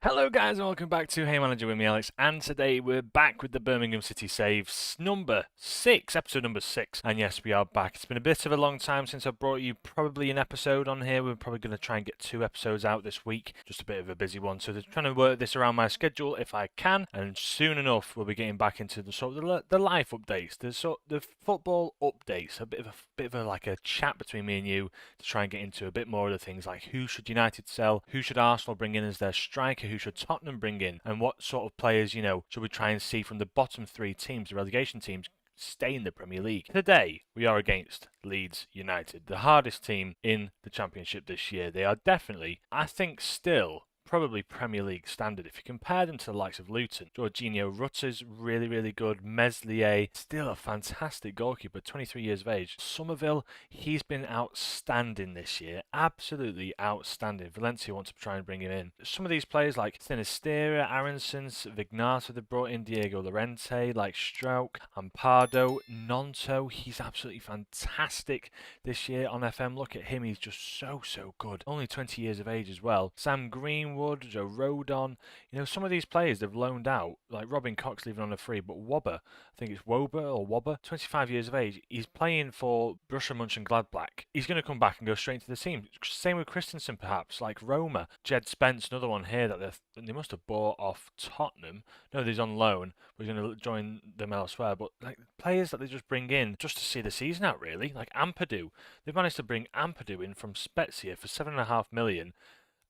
Hello guys and welcome back to Hey Manager with me Alex, and today we're back with the Birmingham City Saves number 6, episode number 6, and yes, we are back. It's been a bit of a long time since I've brought you probably an episode on here. We're probably going to try and get 2 episodes out this week, just a bit of a busy one, so trying to work this around my schedule if I can, and soon enough we'll be getting back into the sort of the life updates, the football updates, a bit of a like a chat between me and you to try and get into a bit more of the things like who should United sell, who should Arsenal bring in as their striker, who should Tottenham bring in, and what sort of players, should we try and see from the bottom 3 teams, the relegation teams, stay in the Premier League. Today, we are against Leeds United, the hardest team in the Championship this year. They are definitely, I think still, probably Premier League standard. If you compare them to the likes of Luton, Jorginho Rutter's really good. Meslier, still a fantastic goalkeeper, 23 years of age. Somerville, he's been outstanding this year, absolutely outstanding. Valencia want to try and bring him in. Some of these players like Sinisterra, Aronson, Vignato, they brought in Diego Llorente, like Strauch, Ampado, Nonto, he's absolutely fantastic this year on FM. Look at him, he's just so good. Only 20 years of age as well. Sam Greenwood, Joe Rodon, some of these players they've loaned out, like Robin Cox leaving on a free, but Wobber, I think it's Wobber, 25 years of age, he's playing for Borussia Mönchengladbach. He's going to come back and go straight into the team. Same with Christensen perhaps, like Roma. Jed Spence, another one here that they must have bought off Tottenham. No, he's on loan. We're going to join them elsewhere, but like players that they just bring in just to see the season out really, like Ampadu. They've managed to bring Ampadu in from Spezia for 7.5 million.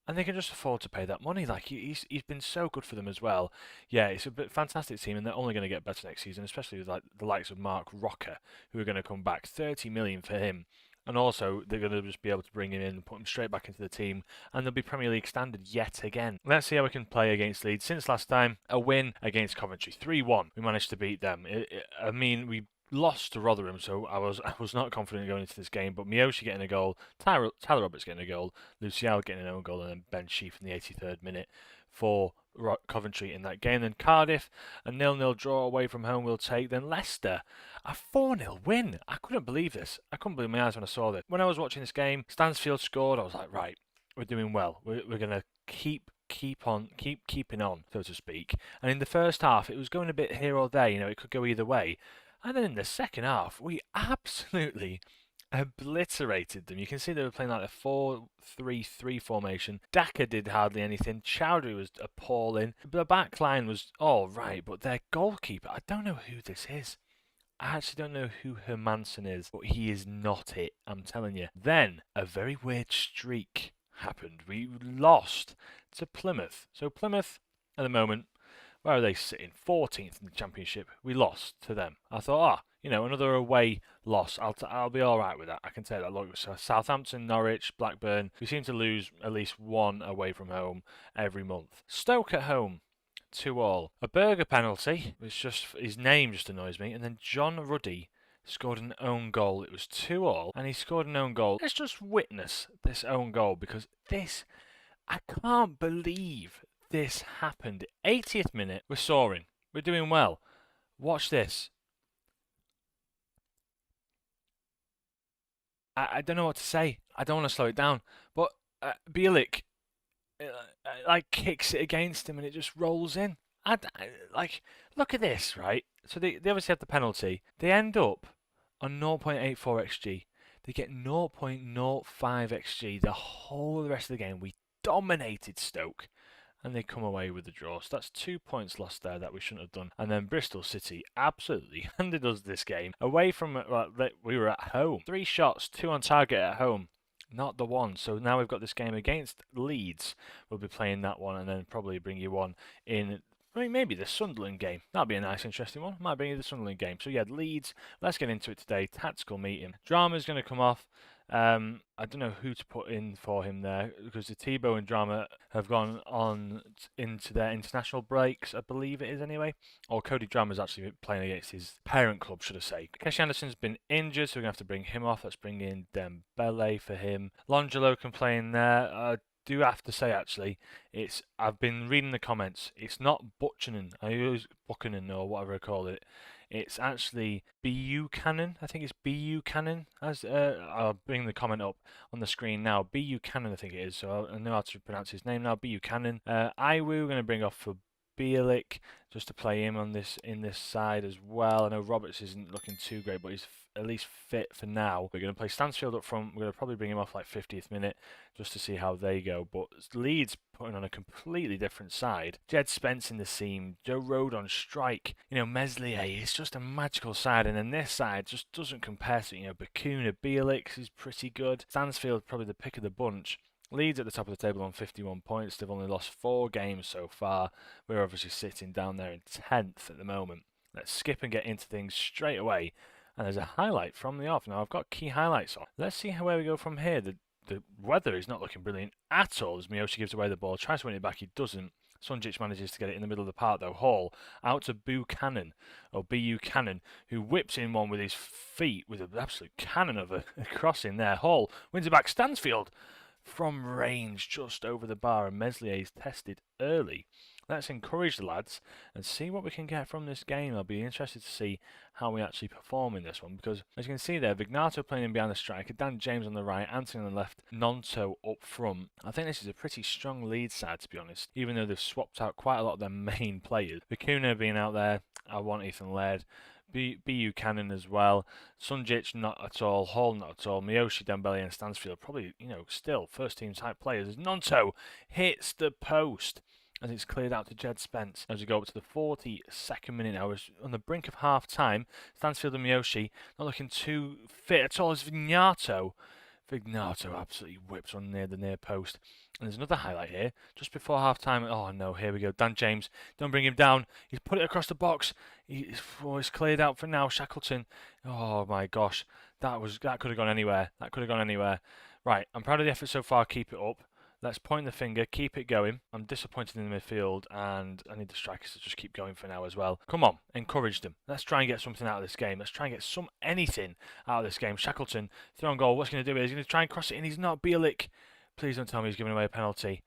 And they can just afford to pay that money. Like he's been so good for them as well. Yeah, it's a fantastic team, and they're only going to get better next season, especially with like the likes of Mark Rocker, who are going to come back. 30 million for him, and also they're going to just be able to bring him in and put him straight back into the team, and they'll be Premier League standard yet again. Let's see how we can play against Leeds. Since last time, a win against Coventry, 3-1. We managed to beat them. We lost to Rotherham, so I was not confident going into this game. But Miyoshi getting a goal, Tyler Roberts getting a goal, Luciao getting an own goal, and then Ben Sheaf in the 83rd minute for Coventry in that game. Then Cardiff, a 0-0 draw away from home we'll take. Then Leicester, a 4-0 win. I couldn't believe this. I couldn't believe my eyes when I saw this. When I was watching this game, Stansfield scored. I was like, right, we're doing well. We're going to keep keeping on, so to speak. And in the first half, it was going a bit here or there. It could go either way. And then in the second half, we absolutely obliterated them. You can see they were playing like a 4-3-3 formation. Daka did hardly anything. Chowdhury was appalling. The back line was all right, but their goalkeeper, I don't know who this is. I actually don't know who Hermansen is, but he is not it, I'm telling you. Then, a very weird streak happened. We lost to Plymouth. So Plymouth, at the moment, where are they sitting? 14th in the Championship. We lost to them. I thought, another away loss. I'll be all right with that. I can take that. Look, so Southampton, Norwich, Blackburn. We seem to lose at least one away from home every month. Stoke at home, 2-2. A Berger penalty. It's just his name just annoys me. And then John Ruddy scored an own goal. It was 2-2, and he scored an own goal. Let's just witness this own goal, because I can't believe this happened. 80th minute, we're soaring. We're doing well. Watch this. I don't know what to say. I don't want to slow it down. But Bielik, kicks it against him and it just rolls in. Look at this, right? So they obviously have the penalty. They end up on 0.84 XG. They get 0.05 XG the whole rest of the game. We dominated Stoke, and they come away with the draw. So that's 2 points lost there that we shouldn't have done. And then Bristol City absolutely handed us this game. Away from, we were at home. 3 shots, 2 on target at home. Not the one. So now we've got this game against Leeds. We'll be playing that one, and then probably bring you one in, maybe the Sunderland game. That'll be a nice, interesting one. Might bring you the Sunderland game. So yeah, Leeds. Let's get into it today. Tactical meeting. Drama's going to come off. I don't know who to put in for him there, because the Tebow and Drama have gone on into their international breaks, I believe it is anyway. Or Cody Drama's actually playing against his parent club, should I say. Keshi Anderson's been injured, so we're going to have to bring him off. Let's bring in Dembele for him. Longelo can play in there. do have to say, actually, I've been reading the comments. It's not Buchanan. I use Buchanan or whatever I call it. It's actually Buchanan. I think it's Buchanan. I'll bring the comment up on the screen now. Buchanan, I think it is. So I know how to pronounce his name now. Buchanan. Iwu going to bring off for Bielik just to play him on in this side as well. I know Roberts isn't looking too great, but he's at least fit for now. We're going to play Stansfield up front. We're going to probably bring him off like 50th minute just to see how they go. But Leeds putting on a completely different side. Jed Spence in the seam, Joe Road on strike. Meslier, it's just a magical side. And then this side just doesn't compare to, Bakuna, Bielik is pretty good. Stansfield probably the pick of the bunch. Leeds at the top of the table on 51 points. They've only lost 4 games so far. We're obviously sitting down there in 10th at the moment. Let's skip and get into things straight away. And there's a highlight from the off. Now, I've got key highlights on. Let's see where we go from here. The weather is not looking brilliant at all as Miyoshi gives away the ball. Tries to win it back. He doesn't. Sunjic manages to get it in the middle of the park, though. Hall out to Buchanan, who whips in one with his feet with an absolute cannon of a crossing there. Hall wins it back. Stansfield from range just over the bar, and Meslier is tested early. Let's encourage the lads and see what we can get from this game. I'll be interested to see how we actually perform in this one, because as you can see there, Vignato playing in behind the striker, Dan James on the right, Anthony on the left, Nonto up front. I think this is a pretty strong Leeds side, to be honest, even though they've swapped out quite a lot of their main players. Vicuna being out there, I want Ethan Laird. Buchanan as well. Sunjic not at all. Hall not at all. Miyoshi, Dembele and Stansfield probably, still first team type players. As Nonto hits the post as it's cleared out to Jed Spence. As we go up to the 42nd minute now, we're on the brink of half time. Stansfield and Miyoshi not looking too fit at all as Vignato absolutely whips on near the near post. And there's another highlight here, just before half-time. Oh, no, here we go. Dan James, don't bring him down. He's put it across the box. It's cleared out for now. Shackleton. Oh, my gosh. That could have gone anywhere. Right, I'm proud of the effort so far. Keep it up. Let's point the finger. Keep it going. I'm disappointed in the midfield, and I need the strikers to just keep going for now as well. Come on, encourage them. Let's try and get something out of this game. Let's try and get anything out of this game. Shackleton, throw on goal. What's he going to do? He's going to try and cross it in. He's not. Bielik. Please don't tell me he's giving away a penalty.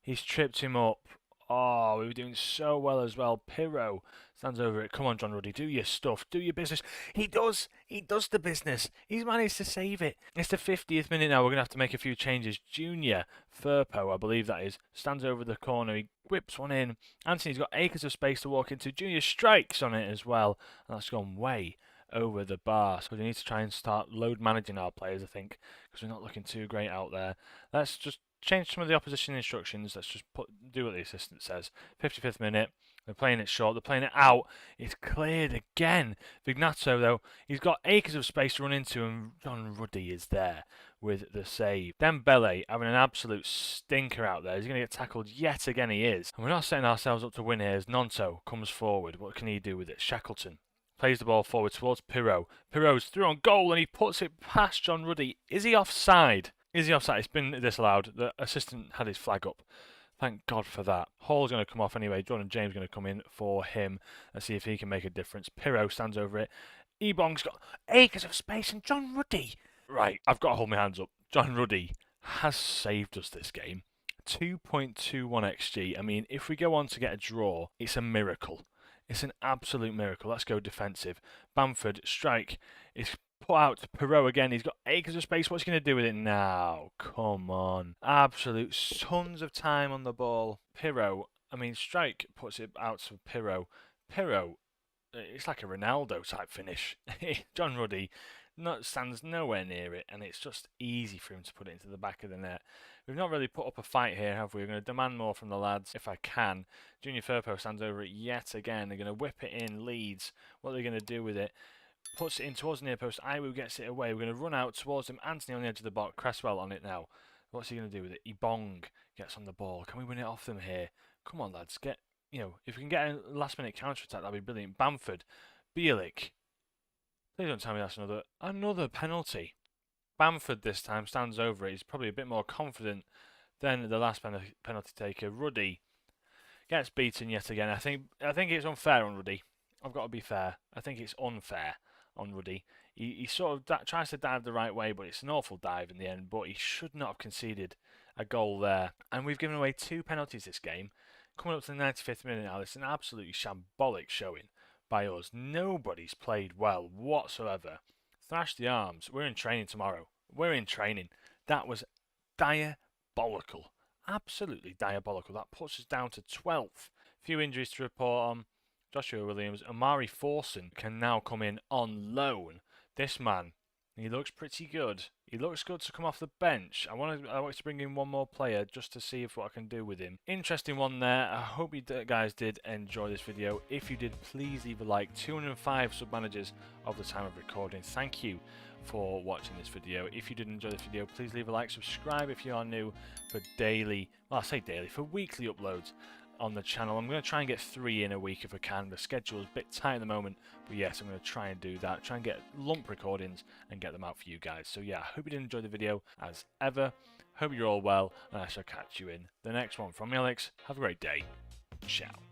He's tripped him up. Oh, we were doing so well as well. Pirro stands over it. Come on, John Ruddy. Do your stuff. Do your business. He does. He does the business. He's managed to save it. It's the 50th minute now. We're going to have to make a few changes. Junior Firpo, I believe that is, stands over the corner. He whips one in. Anthony's got acres of space to walk into. Junior strikes on it as well. And that's gone way over the bar. So we need to try and start load managing our players, I think, because we're not looking too great out there. Let's just change some of the opposition instructions. Let's just do what the assistant says. 55th minute. They're playing it short. They're playing it out. It's cleared again. Vignato, though, he's got acres of space to run into, and John Ruddy is there with the save. Dembele having an absolute stinker out there. He's going to get tackled yet again. He is. And we're not setting ourselves up to win here as Nonto comes forward. What can he do with it? Shackleton plays the ball forward towards Pirro. Pirro's through on goal, and he puts it past John Ruddy. Is he offside? It's been disallowed. The assistant had his flag up. Thank God for that. Hall's going to come off anyway. Jordan James going to come in for him. Let's see if he can make a difference. Pirro stands over it. Ebong's got acres of space, and John Ruddy. Right, I've got to hold my hands up. John Ruddy has saved us this game. 2.21 XG. I mean, if we go on to get a draw, it's a miracle. It's an absolute miracle. Let's go defensive. Bamford, strike. It's put out to Pirro again. He's got acres of space. What's he going to do with it now? Come on. Absolute tons of time on the ball. Pirro, strike puts it out to Pirro. Pirro, it's like a Ronaldo type finish. John Ruddy stands nowhere near it, and it's just easy for him to put it into the back of the net. We've not really put up a fight here, have we? We're going to demand more from the lads if I can. Junior Firpo stands over it yet again. They're going to whip it in. Leeds. What are they going to do with it? Puts it in towards the near post. Iwu gets it away. We're going to run out towards him. Anthony on the edge of the box. Cresswell on it now. What's he going to do with it? Ebong gets on the ball. Can we win it off them here? Come on, lads. If we can get a last-minute counter-attack, that'd be brilliant. Bamford. Bielik. Please don't tell me that's another penalty. Bamford this time stands over it. He's probably a bit more confident than the last penalty taker. Ruddy gets beaten yet again. I think it's unfair on Ruddy. I've got to be fair. I think it's unfair on Ruddy. He sort of tries to dive the right way, but it's an awful dive in the end. But he should not have conceded a goal there. And we've given away 2 penalties this game. Coming up to the 95th minute now, it's an absolutely shambolic showing by us. Nobody's played well whatsoever. Thrash the arms. We're in training tomorrow. We're in training. That was diabolical. Absolutely diabolical. That puts us down to 12th. Few injuries to report on. Joshua Williams, Amari Forson can now come in on loan. This man, he looks pretty good. He looks good to come off the bench. I want to bring in one more player just to see what I can do with him. Interesting one there. I hope you guys did enjoy this video. If you did, please leave a like. 205 sub-managers of the time of recording. Thank you for watching this video. If you did enjoy this video, please leave a like. Subscribe if you are new for daily, well I say daily, for weekly uploads on the channel. I'm going to try and get 3 in a week if I can. The schedule is a bit tight at the moment, but yes, I'm going to try and do that. Try and get lump recordings and get them out for you guys. So yeah, I hope you did enjoy the video as ever. Hope you're all well, and I shall catch you in the next one. From me, Alex, have a great day. Ciao.